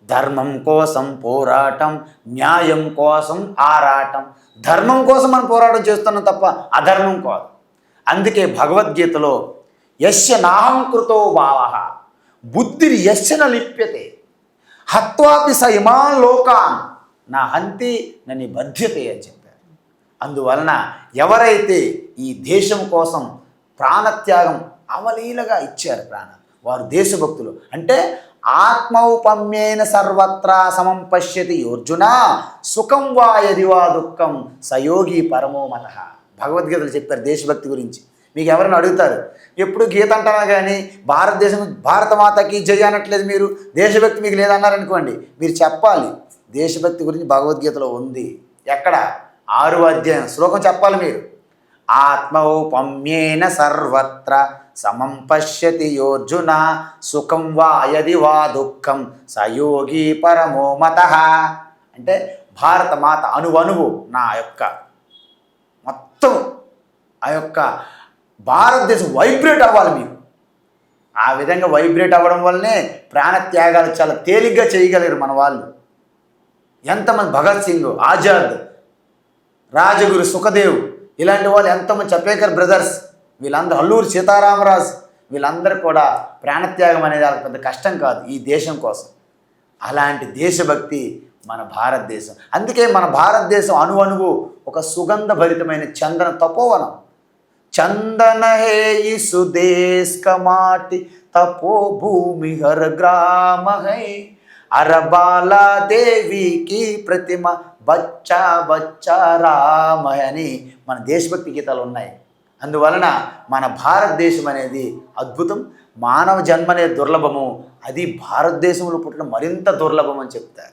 ధర్మం కోసం పోరాటం, న్యాయం కోసం ఆరాటం. ధర్మం కోసం మనం పోరాటం చేస్తున్నాం తప్ప అధర్మం కాదు. అందుకే భగవద్గీతలో యస్య నాహంకృతో భావ బుద్ధిర్ యస్య న లిప్యతే హత్వాపి స ఇమాన్ లోకాన్ నా హంతి న నిబధ్యతే అని చెప్పారు. అందువలన ఎవరైతే ఈ దేశం కోసం ప్రాణత్యాగం అవలీలగా ఇచ్చారు ప్రాణం, వారు దేశభక్తులు. అంటే ఆత్మౌపమ్యేన సర్వత్రా సమం పశ్యతి అర్జున సుఖం వా యది వా దుఃఖం సయోగి పరమో మతః. భగవద్గీతలు చెప్పారు దేశభక్తి గురించి. మీకు ఎవరైనా అడుగుతారు, ఎప్పుడు గీత అంటారా కానీ భారతదేశం భారతమాతకి జయ అనట్లేదు, మీరు దేశభక్తి మీకు లేదన్నారనుకోండి, మీరు చెప్పాలి దేశభక్తి గురించి భగవద్గీతలో ఉంది. ఎక్కడ? 6వ అధ్యాయం శ్లోకం చెప్పాలి మీరు. ఆత్మౌపమ్యేన సర్వత్ర సమం పశ్యతి అర్జున సుఖం వా యది వా దుఃఖం సయోగి పరమో మతః. అంటే భారతమాత అణువణువు నా యొక్క మొత్తం ఆ యొక్క భారతదేశం వైబ్రేట్ అవ్వాలి మీరు. ఆ విధంగా వైబ్రేట్ అవ్వడం వల్లనే ప్రాణత్యాగాలు చాలా తేలిగ్గా చేయగలిగారు మన వాళ్ళు. ఎంతమంది భగత్ సింగ్, ఆజాద్, రాజగురు సుఖదేవ్, ఇలాంటి వాళ్ళు ఎంతోమంది, చపేకర్ బ్రదర్స్, వీళ్ళందరూ, అల్లూరి సీతారామరాజు, వీళ్ళందరూ కూడా ప్రాణత్యాగం అనేది వాళ్ళకి పెద్ద కష్టం కాదు ఈ దేశం కోసం. అలాంటి దేశభక్తి మన భారతదేశం. అందుకే మన భారతదేశం అణువణువు ఒక సుగంధ భరితమైన చందన తపోవనం. చందన హే ఇసు దేశ్ కమాటి తపో భూమి హర గ్రామ హై అరబాలా దేవికి ప్రతిమ బచ్చా బచ్చా రామ అని మన దేశభక్తి గీతాలు ఉన్నాయి. అందువలన మన భారతదేశం అనేది అద్భుతం. మానవ జన్మ అనేది దుర్లభము, అది భారతదేశంలో పుట్టడం మరింత దుర్లభం అని చెప్తారు.